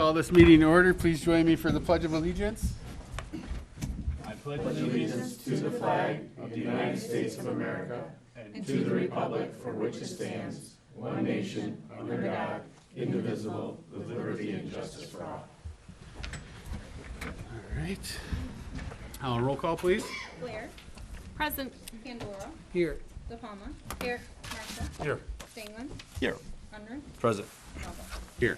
call this meeting to order. Please join me for the Pledge of Allegiance. I pledge allegiance to the flag of the United States of America and to the republic for which it stands, one nation, under God, indivisible, with liberty and justice for all. All right. Roll call, please. Blair. Present. Pandora. Here. De Palma. Here. Marshall. Here. Stingland. Here. Unruh. Present. Melba. Here.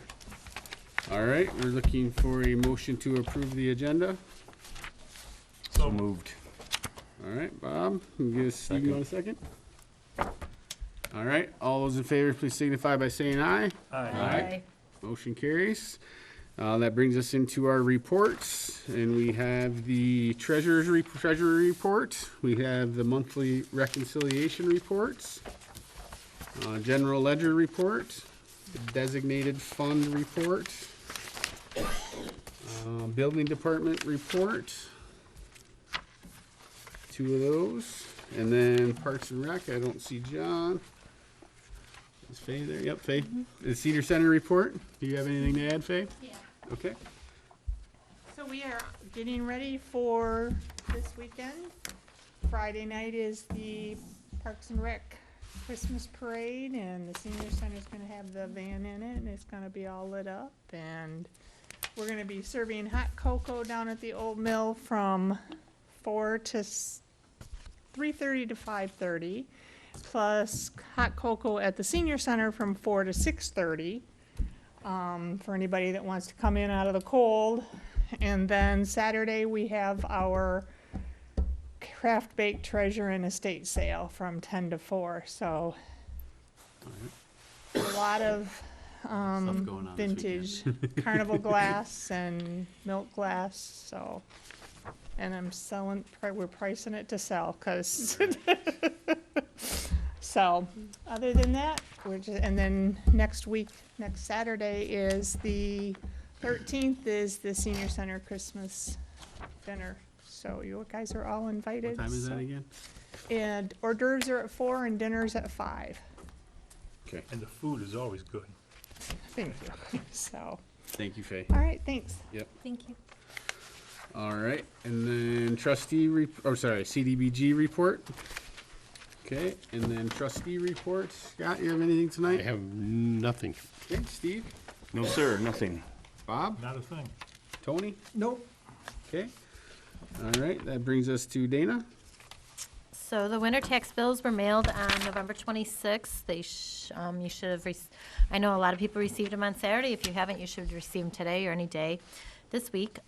All right, we're looking for a motion to approve the agenda. So moved. All right, Bob, Steve, you want a second? All right, all those in favor, please signify by saying aye. Aye. Motion carries. That brings us into our reports, and we have the treasurer report. We have the monthly reconciliation reports, general ledger report, designated fund report, building department report, two of those, and then Parks and Rec. I don't see John. Is Faye there? Yep, Faye. The Cedar Center report. Do you have anything to add, Faye? Yeah. Okay. So we are getting ready for this weekend. Friday night is the Parks and Rec Christmas parade, and the senior center's gonna have the van in it, and it's gonna be all lit up, and we're gonna be serving hot cocoa down at the old mill from 3:30 to 5:30, plus hot cocoa at the senior center from 4 to 6:30. For anybody that wants to come in out of the cold. And then Saturday, we have our craft bake treasure and estate sale from 10 to 4. So a lot of Stuff going on this vintage carnival glass and milk glass. So, and we're pricing it to sell because. So, other than that, and then next Saturday is the 13th is the senior center Christmas dinner. So you guys are all invited. What time is that again? And hors d'oeuvres are at 4 and dinner's at 5. Okay. And the food is always good. Thank you. So, Thank you, Faye. all right, thanks. Yep. Thank you. All right, and then CDBG report. Okay, and then trustee report. Scott, you have anything I tonight? have nothing. Okay, Steve? No, sir, nothing. Bob? Not a thing. Tony? Nope. Okay. All right, that brings us to Dana. So the winter tax bills were mailed on November 26th. You should have, I know a lot of people received them on Saturday. If you haven't, you should receive them today or any day this week.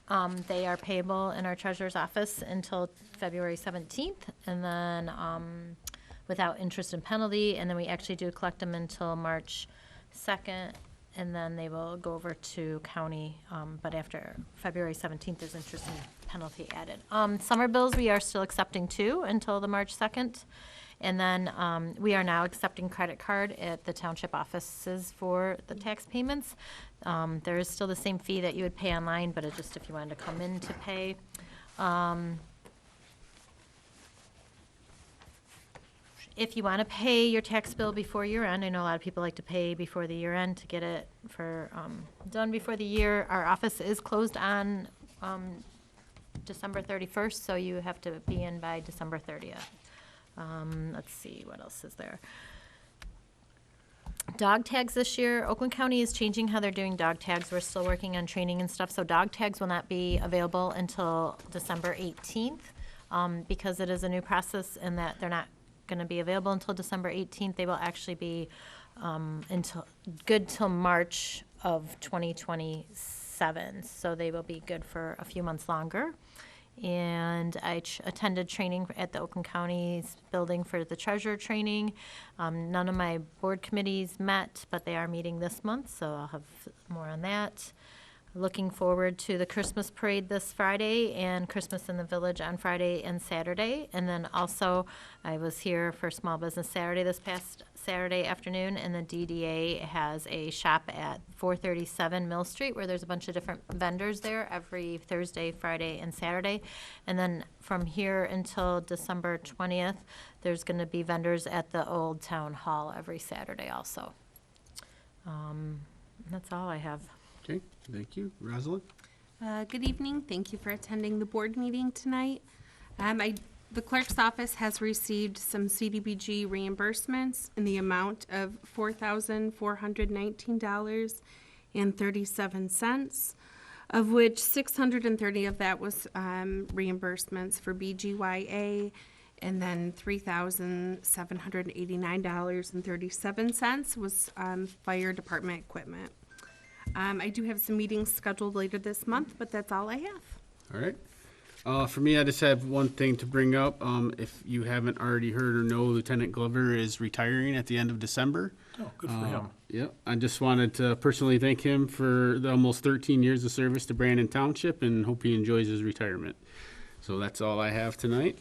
They are payable in our treasurer's office until February 17th, and then without interest and penalty, and then we actually do collect them until March 2nd, and then they will go over to county, but after February 17th, there's interest and penalty added. Summer bills, we are still accepting too until the March 2nd, and then we are now accepting credit card at the township offices for the tax payments. There is still the same fee that you would pay online, but it just if you wanted to come in to pay. If you want to pay your tax bill before year end, I know a lot of people like to pay before the year end to get it for done before the year. Our office is closed on December 31st, so you have to be in by December 30th. Let's see, what else is there? Dog tags this year, Oakland County is changing how they're doing dog tags. We're still working on training and stuff, so dog tags will not be available until December 18th because it is a new process in that they're not going to be available until December 18th. They will actually be good till March of 2027, so they will be good for a few months longer. And I attended training at the Oakland County's building for the treasurer training. None of my board committees met, but they are meeting this month, so I'll have more on that. Looking forward to the Christmas parade this Friday and Christmas in the Village on Friday and Saturday. And then also, I was here for Small Business Saturday this past Saturday afternoon, and the DDA has a shop at 437 Mill Street where there's a bunch of different vendors there every Thursday, Friday, and Saturday. And then from here until December 20th, there's going to be vendors at the Old Town Hall every Saturday also. That's all I have. Okay, thank you. Rosalind? Good evening. Thank you for attending the board meeting tonight. The clerk's office has received some CDBG reimbursements in the amount of $4,419.37, of which 630 of that was reimbursements for BGYA, and then $3,789.37 was fire department equipment. I do have some meetings scheduled later this month, but that's all I have. All right. For me, I just have one thing to bring up. If you haven't already heard or know, Lieutenant Glover is retiring at the end of December. Oh, good for him. Yeah, I just wanted to personally thank him for the almost 13 years of service to Brandon Township and hope he enjoys his retirement. So that's all I have tonight.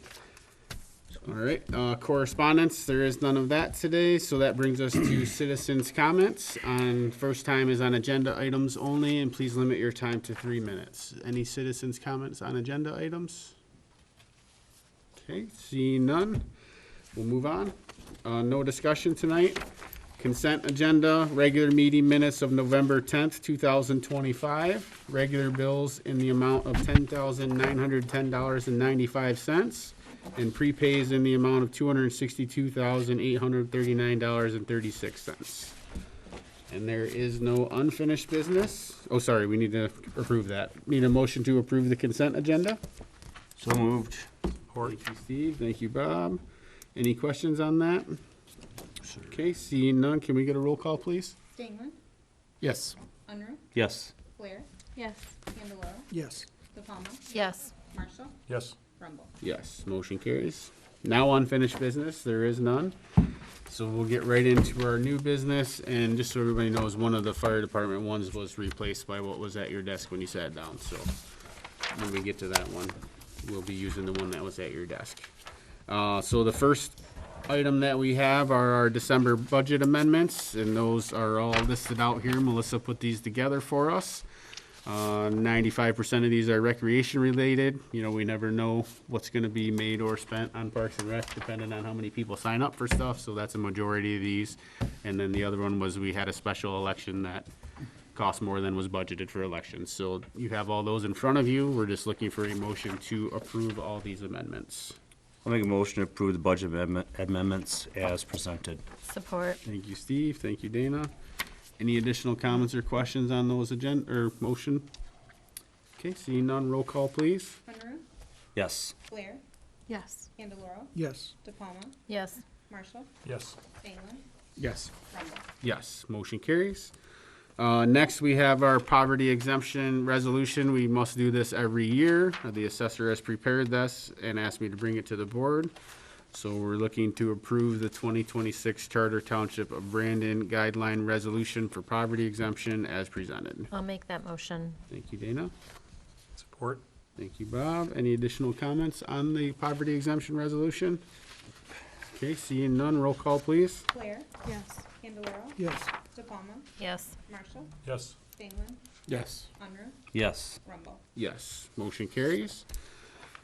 All right, correspondence, there is none of that today, so that brings us to citizens' comments. First time is on agenda items only, and please limit your time to 3 minutes. Any citizens' comments on agenda items? Okay, seeing none, we'll move on. No discussion tonight. Consent agenda, regular meeting minutes of November 10th, 2025. Regular bills in the amount of $10,910.95. And prepays in the amount of $262,839.36. And there is no unfinished business. Oh, sorry, we need to approve that. Need a motion to approve the consent agenda? So moved. Support. Thank you, Steve. Thank you, Bob. Any questions on that? Okay, seeing none, can we get a roll call, please? Stingler, Yes. Unruh, Yes. Blair, Yes. Candelora, Yes. De Palma, Yes. Marshall, Yes. Rumble. Yes, motion carries. Now unfinished business, there is none. So we'll get right into our new business, and just so everybody knows, one of the fire department ones was replaced by what was at your desk when you sat down, so when we get to that one, we'll be using the one that was at your desk. So the first item that we have are our December budget amendments, and those are all listed out here. Melissa put these together for us. 95% of these are recreation related. You know, we never know what's gonna be made or spent on Parks and Rec, depending on how many people sign up for stuff, so that's a majority of these. And then the other one was we had a special election that cost more than was budgeted for elections. So you have all those in front of you. We're just looking for a motion to approve all these amendments. I'll make a motion to approve the budget amendments as presented. Support. Thank you, Steve. Thank you, Dana. Any additional comments or questions on those agenda, or motion? Okay, seeing none, roll call, please. Unruh, Yes. Blair, Yes. Candelora, Yes. De Palma, Yes. Marshall, Yes. Stingler, Yes. Rumble. Yes, motion carries. Next, we have our poverty exemption resolution. We must do this every year. The assessor has prepared this and asked me to bring it to the board. So we're looking to approve the 2026 Charter Township of Brandon Guideline Resolution for Poverty Exemption as presented. I'll make that motion. Thank you, Dana. Support. Thank you, Bob. Any additional comments on the poverty exemption resolution? Okay, seeing none, roll call, please. Blair, Yes. Candelora, Yes. De Palma, Yes. Marshall, Yes. Stingler, Yes. Unruh, Yes. Rumble. Yes, motion carries.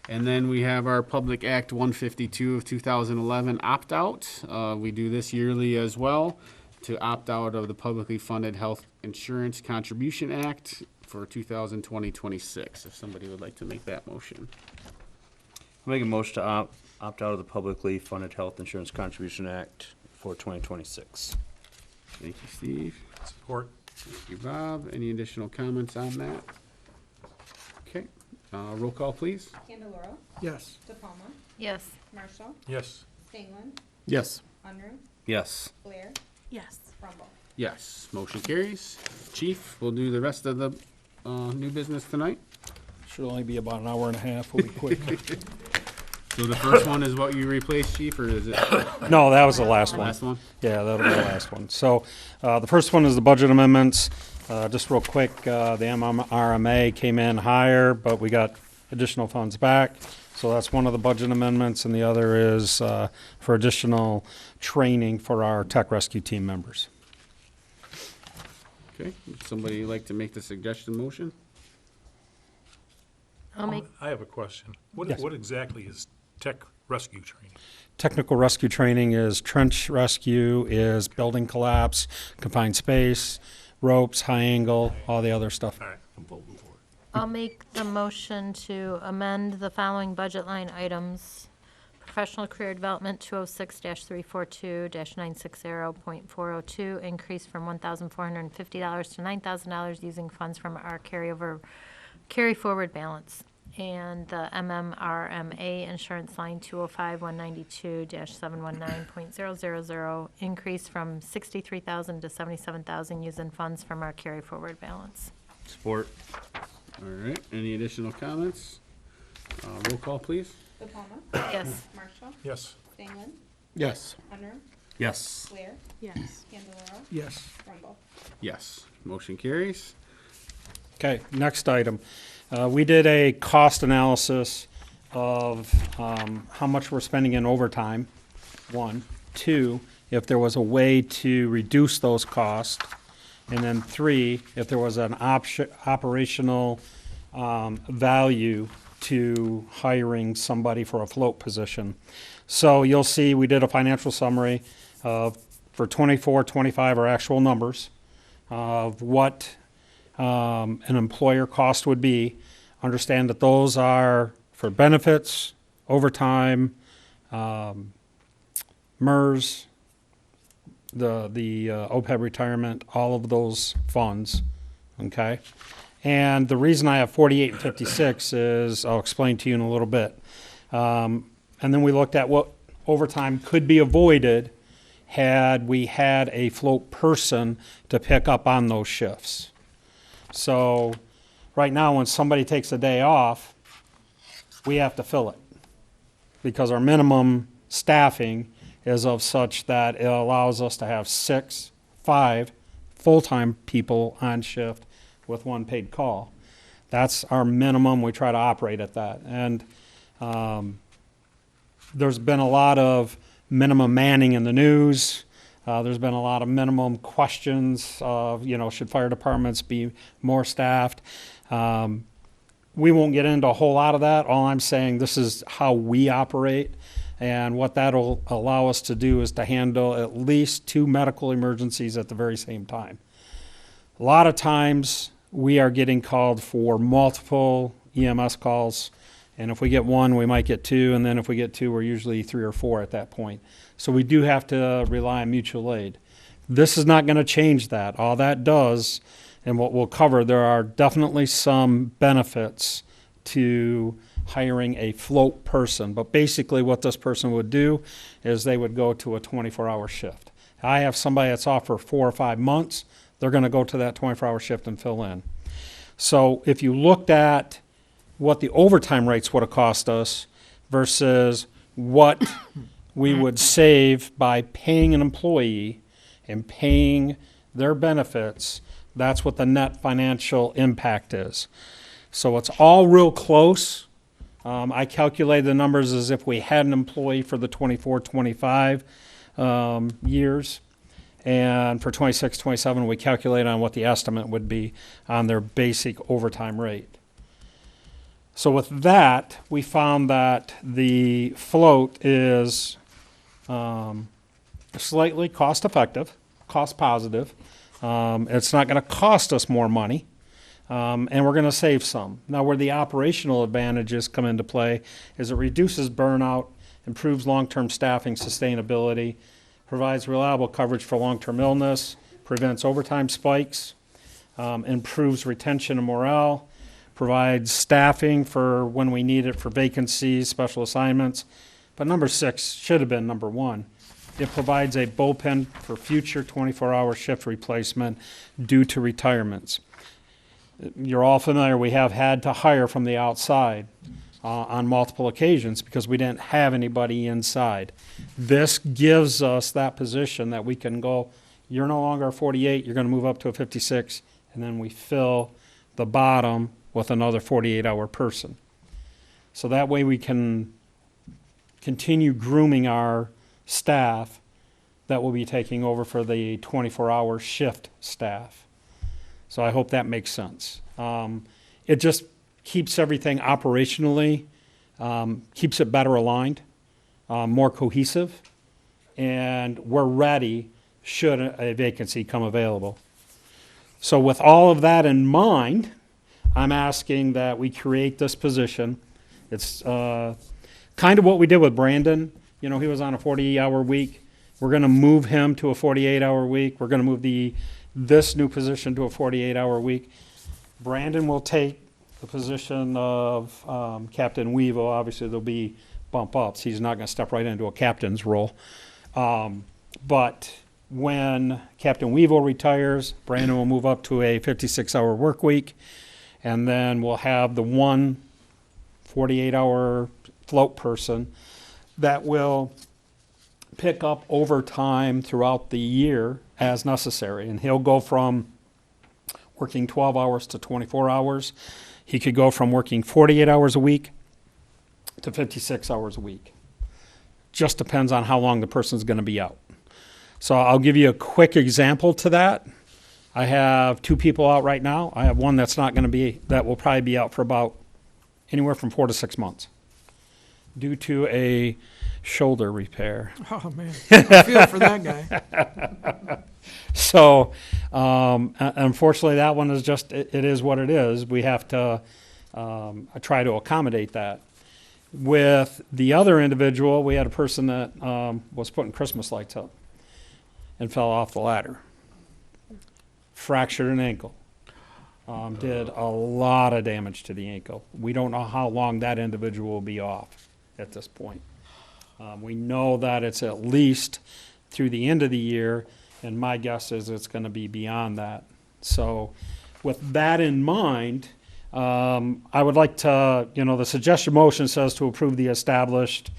And then we have our Public Act 152 of 2011 opt-out. We do this yearly as well to opt out of the Publicly Funded Health Insurance Contribution Act for 2020-26. If somebody would like to make that motion. I'll make a motion to opt out of the publicly funded health insurance contribution act for 2026. Thank you, Steve. Support. Thank you, Bob. Any additional comments on that? Okay, roll call, please. Candelora, Yes. De Palma, Yes. Marshall, Yes. Stingler, Yes. Unruh, Yes. Blair, Yes. Rumble. Yes, motion carries. Chief, we'll do the rest of the new business tonight. Should only be about an hour and a half, we'll be quick. So the first one is what you replaced, Chief, or is it No, that was the last the one. last one? Yeah, that'll be the last one. So, the first one is the budget amendments. Just real quick, the MRMA came in higher, but we got additional funds back. So that's one of the budget amendments, and the other is for additional training for our tech rescue team members. Okay, would somebody like to make the suggestion motion? I'll make, I have a question. Yes. What exactly is tech rescue training? Technical rescue training is trench rescue, is building collapse, confined space. ropes, high angle, all the other stuff. All right, I'm voting for it. I'll make the motion to amend the following budget line items. Professional career development, 206-342-960.402, increase from $1,450 to $9,000 using funds from our carry forward balance. And the MMRMA insurance line, 205-192-719.000, increase from $63,000 to $77,000 using funds from our carry forward balance. Support. All right, any additional comments? Roll call, please. De Palma. Yes. Marshall. Yes. Stenglen. Yes. Hunter. Yes. Ware. Yes. Candelora. Yes. Trumbull. Yes. Motion carries. Okay, next item. We did a cost analysis of how much we're spending in overtime, one. Two, if there was a way to reduce those costs. And then three, if there was an operational value to hiring somebody for a float position. So you'll see we did a financial summary of, for 24, 25 are actual numbers of what an employer cost would be. Understand that those are for benefits, overtime, MERS, the OPEB retirement, all of those funds, okay? And the reason I have 48 and 56 is, I'll explain to you in a little bit. And then we looked at what overtime could be avoided had we had a float person to pick up on those shifts. So right now, when somebody takes a day off, we have to fill it because our minimum staffing is of such that it allows us to have 5 full-time people on shift with one paid call. That's our minimum. We try to operate at that. And there's been a lot of minimum manning in the news. There's been a lot of minimum questions of, should fire departments be more staffed? We won't get into a whole lot of that. All I'm saying, this is how we operate. And what that'll allow us to do is to handle at least 2 medical emergencies at the very same time. A lot of times we are getting called for multiple EMS calls. And if we get 1, we might get 2. And then if we get 2, we're usually 3 or 4 at that point. So we do have to rely on mutual aid. This is not going to change that. All that does, and what we'll cover, there are definitely some benefits to hiring a float person. But basically what this person would do is they would go to a 24-hour shift. I have somebody that's off for 4 or 5 months. They're going to go to that 24-hour shift and fill in. So if you looked at what the overtime rates would have cost us versus what we would save by paying an employee and paying their benefits, that's what the net financial impact is. So it's all real close. I calculated the numbers as if we had an employee for the 24, 25 years. And for 26, 27, we calculated on what the estimate would be on their basic overtime rate. So with that, we found that the float is slightly cost effective, cost positive. It's not going to cost us more money, and we're going to save some. Now, where the operational advantages come into play is it reduces burnout, improves long-term staffing sustainability, provides reliable coverage for long-term illness, prevents overtime spikes, improves retention and morale, provides staffing for when we need it for vacancies, special assignments. But number 6 should have been number 1. It provides a bullpen for future 24-hour shift replacement due to retirements. You're all familiar, we have had to hire from the outside on multiple occasions because we didn't have anybody inside. This gives us that position that we can go, you're no longer a 48, you're going to move up to a 56, and then we fill the bottom with another 48-hour person. So that way we can continue grooming our staff that will be taking over for the 24-hour shift staff. So I hope that makes sense. It just keeps everything operationally, keeps it better aligned, more cohesive, and we're ready should a vacancy come available. So with all of that in mind, I'm asking that we create this position. It's kind of what we did with Brandon. You know, he was on a 40-hour week. We're going to move him to a 48-hour week. We're going to move this new position to a 48-hour week. Brandon will take the position of Captain Weevil. Obviously, there'll be bump ups. He's not going to step right into a captain's role. But when Captain Weevil retires, Brandon will move up to a 56-hour work week. And then we'll have the one 48-hour float person that will pick up overtime throughout the year as necessary. And he'll go from working 12 hours to 24 hours. He could go from working 48 hours a week to 56 hours a week. Just depends on how long the person's going to be out. So I'll give you a quick example to that. I have 2 people out right now. I have one that will probably be out for about anywhere from 4 to 6 months due to a shoulder repair. Oh, man. I feel for that guy. So, unfortunately, that one is just, it is what it is. We have to try to accommodate that. With the other individual, we had a person that was putting Christmas lights up and fell off the ladder. Fractured an ankle. Did a lot of damage to the ankle. We don't know how long that individual will be off at this point. We know that it's at least through the end of the year, and my guess is it's going to be beyond that. So with that in mind, I would like to, the suggested motion says to approve the establishment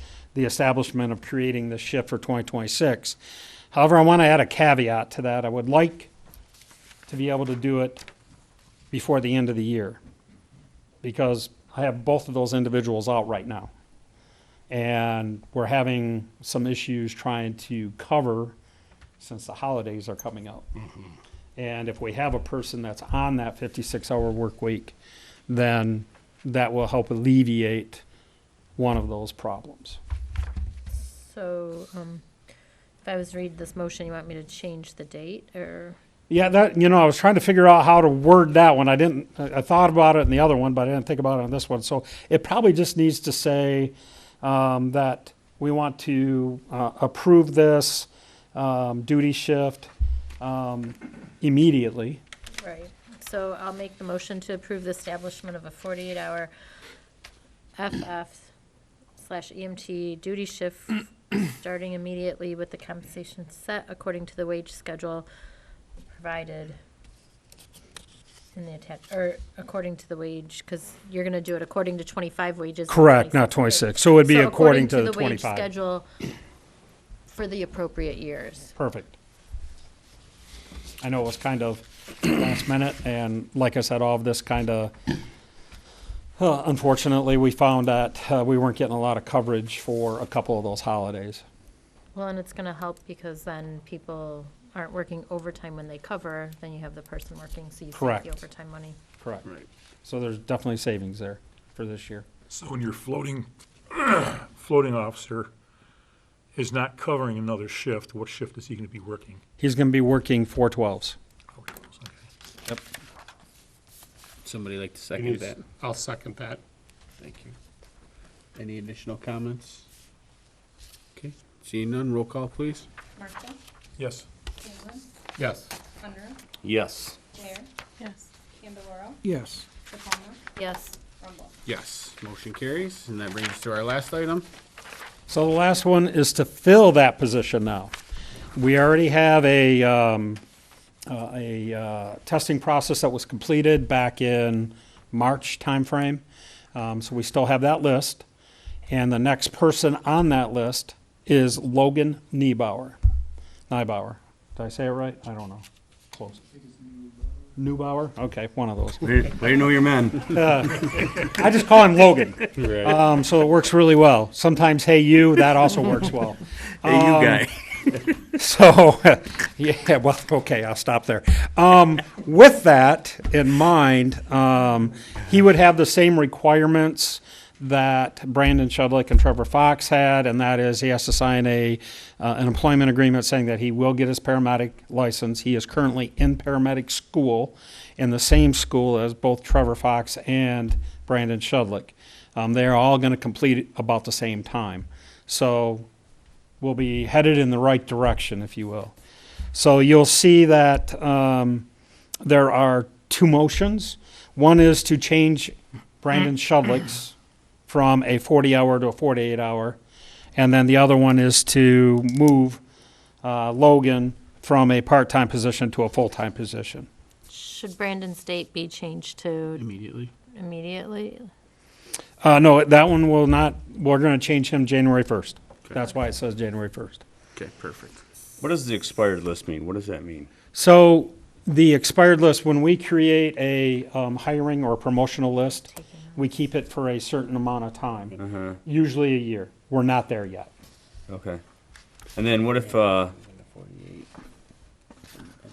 of creating the shift for 2026. However, I want to add a caveat to that. I would like to be able to do it before the end of the year, because I have both of those individuals out right now. And we're having some issues trying to cover since the holidays are coming up. Mm-hmm. And if we have a person that's on that 56-hour work week, then that will help alleviate one of those problems. So, if I was to read this motion, you want me to change the date, or? Yeah, I was trying to figure out how to word that one. I thought about it in the other one, but I didn't think about it on this one. So it probably just needs to say that we want to approve this duty shift immediately. Right. So I'll make the motion to approve the establishment of a 48-hour FF/EMT duty shift starting immediately with the compensation set according to the wage schedule provided in the or according to the wage, because you're going to do it according to 25 wages. Correct, not 26. So it would be according to the 25. wage schedule for the appropriate years. Perfect. I know it was kind of last minute, and like I said, all of this kind of, unfortunately, we found that we weren't getting a lot of coverage for a couple of those holidays. Well, and it's going to help because then people aren't working overtime when they cover, then you have the person working, so you save Correct. the overtime money. Correct. Right. So there's definitely savings there for this year. So when your floating officer is not covering another shift, what shift is he going to be working? He's going to be working 4/12s. Okay. Yep. Somebody like to second that? I'll second that. Thank you. Any additional comments? Okay, seeing none, roll call, please. Marshall, Yes. England, Yes. Unruh, Yes. Bear, Yes. Candeloro, Yes. DePalma, Yes. Rumble. Yes, motion carries, and that brings us to our last item. So the last one is to fill that position now. We already have a testing process that was completed back in March timeframe. So we still have that list. And the next person on that list is Logan Niebauer. Did I say it right? I don't know. Close. Neubauer? Okay, one of those. Way to know your men. I just call him Logan. Right. So it works really well. Sometimes, hey, you, that also works well. Hey, you guy. So, yeah, well, okay, I'll stop there. With that in mind, he would have the same requirements that Brandon Shudlick and Trevor Fox had, and that is he has to sign an employment agreement saying that he will get his paramedic license. He is currently in paramedic school in the same school as both Trevor Fox and Brandon Shudlick. They are all going to complete it about the same time. So we'll be headed in the right direction, if you will. So you'll see that there are two motions. One is to change Brandon Shudlick's from a 40-hour to a 48-hour. And then the other one is to move Logan from a part-time position to a full-time position. Should Brandon's date be changed to Immediately. immediately? No, that one will not. We're going to change him January 1st. That's why it says January 1st. Okay, perfect. What does the expired list mean? What does that mean? So the expired list, when we create a hiring or promotional list, we keep it for a certain amount of time, usually a year. We're not there yet. Okay. And then what if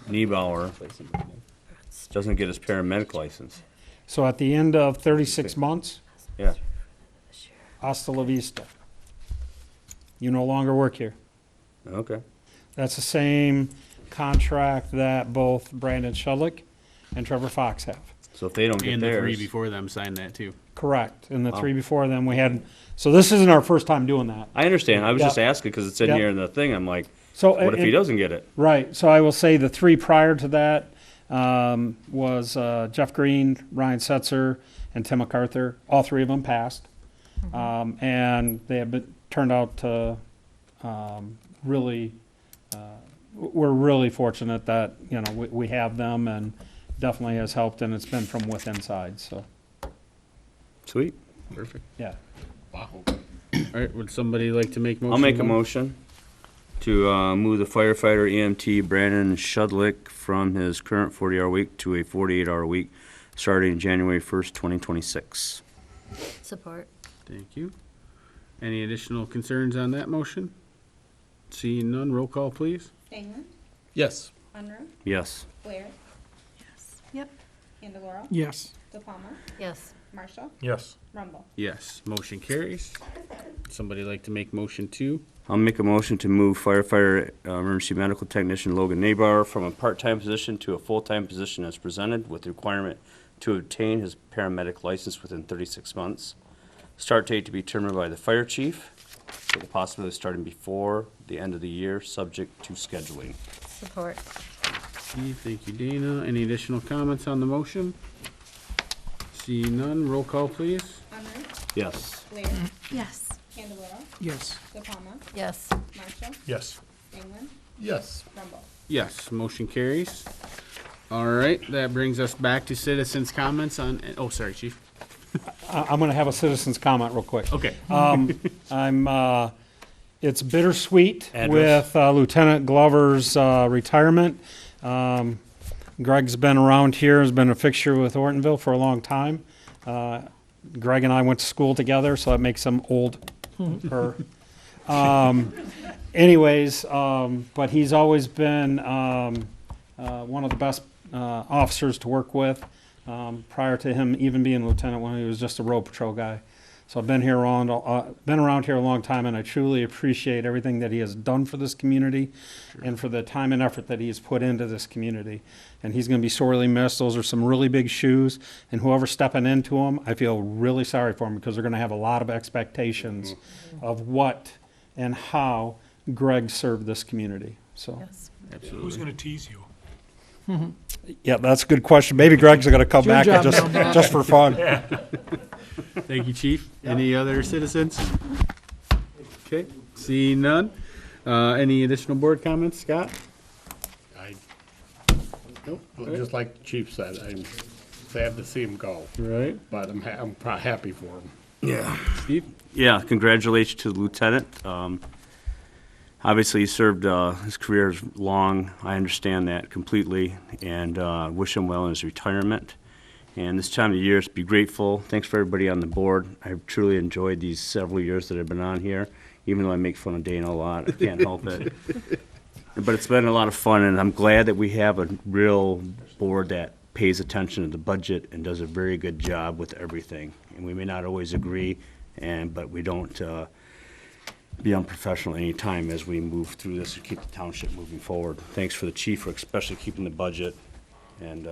Niebauer doesn't get his paramedic license? So at the end of 36 months, Yeah. hasta la vista. You no longer work here. Okay. That's the same contract that both Brandon Shudlick and Trevor Fox have. So if they don't get And the three theirs, before them signed that too. Correct. And the Wow. three before them, we had, so this isn't our first time doing that. I understand. I was Yeah. just asking because it's in Yeah. here in the thing. I'm like, So what if he doesn't get it? Right. So I will say the three prior to that was Jeff Green, Ryan Setzer, and Tim MacArthur. All three of them passed. And they have turned out to really, we're really fortunate that, you know, we have them, and definitely has helped, and it's been from within side, so, Sweet. Perfect. yeah. Wow. All right, would somebody like to make motion? I'll make a one? motion to move the firefighter EMT Brandon Shudlick from his current 40-hour week to a 48-hour week starting January 1st, 2026. Support. Thank you. Any additional concerns on that motion? Seeing none, roll call, please. England, Yes. Unruh, Yes. Blair, Yep. Candelora, Yes. De Palma, Yes. Marshall, Yes. Rumble. Yes, motion carries. Somebody like to make motion two? I'll make a motion to move firefighter emergency medical technician Logan Nabar from a part-time position to a full-time position as presented with the requirement to obtain his paramedic license within 36 months. Start date to be determined by the fire chief, with the possibility of starting before the end of the year, subject to scheduling. Support. Steve, thank you, Dana. Any additional comments on the motion? Seeing none, roll call, please. Unruh, Yes. Blair, Yes. Candelora, Yes. De Palma, Yes. Marshall, Yes. England, Yes. Rumble. Yes, motion carries. All right, that brings us back to citizens' comments on, oh, sorry, chief. I'm going to have a citizen's comment real quick. Okay. It's bittersweet Address. with Lieutenant Glover's retirement. Greg's been around here, has been a fixture with Ortonville for a long time. Greg and I went to school together, so that makes him old. Anyways, but he's always been one of the best officers to work with. Prior to him even being lieutenant, when he was just a road patrol guy. So I've been around here a long time, and I truly appreciate everything that he has done for this community and for the time and effort that he has put into this community. And he's going to be sorely missed. Those are some really big shoes, and whoever's stepping into them, I feel really sorry for them because they're going to have a lot of expectations of what and how Greg served this community. So, Yes. Who's going to tease you? yeah, that's a good question. Maybe Greg's going to come Your back job and now, Bob. just for fun. Thank you, chief. Any other citizens? Okay, seeing none. Any additional board comments, Scott? Nope. Well, just like the chief said, I'm sad to see him go, Right, but I'm happy for him. Yeah. Steve? Yeah, congratulations to the lieutenant. Obviously, he served his career is long. I understand that completely, and wish him well in his retirement. And this time of year, be grateful. Thanks for everybody on the board. I've truly enjoyed these several years that I've been on here, even though I make fun of Dana a lot. I can't help it. But it's been a lot of fun, and I'm glad that we have a real board that pays attention to the budget and does a very good job with everything. And we may not always agree, but we don't be unprofessional any time as we move through this and keep the township moving forward. Thanks for the chief for especially keeping the budget and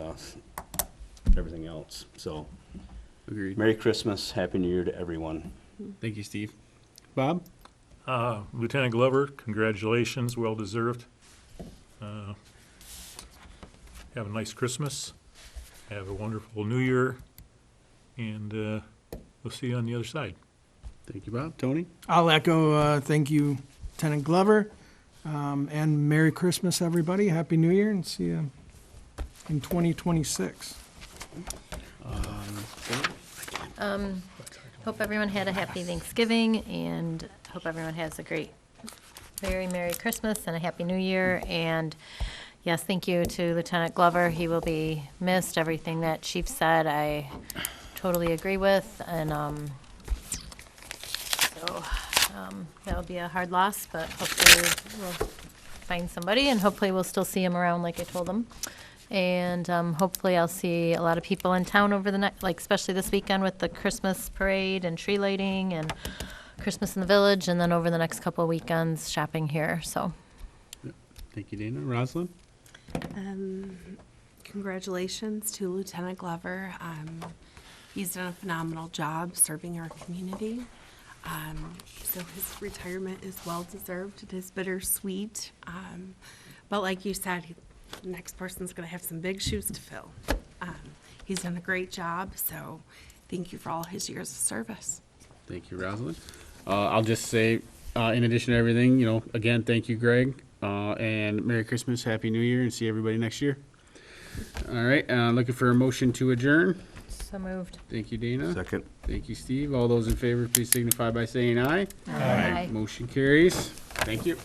everything else. So, Agreed. Merry Christmas, Happy New Year to everyone. Thank you, Steve. Bob? Lieutenant Glover, congratulations, well deserved. Have a nice Christmas, have a wonderful New Year, and we'll see you on the other side. Thank you, Bob. Tony? I'll echo, thank you, Lieutenant Glover, and Merry Christmas, everybody. Happy New Year, and see you in 2026. Hope everyone had a happy Thanksgiving, and hope everyone has a great, very Merry Christmas and a Happy New Year. And yes, thank you to Lieutenant Glover. He will be missed. Everything that Chief said, I totally agree with. And that will be a hard loss, but hopefully we'll find somebody, and hopefully we'll still see him around like I told him. And hopefully I'll see a lot of people in town over the next, like especially this weekend with the Christmas parade and tree lighting and Christmas in the village, and then over the next couple of weekends shopping here. So, Thank you, Dana. Rosalind? Congratulations to Lieutenant Glover. He's done a phenomenal job serving our community. So his retirement is well-deserved. It is bittersweet. But like you said, the next person's going to have some big shoes to fill. He's done a great job, so thank you for all his years of service. Thank you, Rosalind. I'll just say, in addition to everything, again, thank you, Greg, and Merry Christmas, Happy New Year, and see everybody next year. All right, looking for a motion to adjourn. so moved. Thank you, Dana. Second. Thank you, Steve. All those in favor, please signify by saying aye. Aye. Motion carries. Thank you.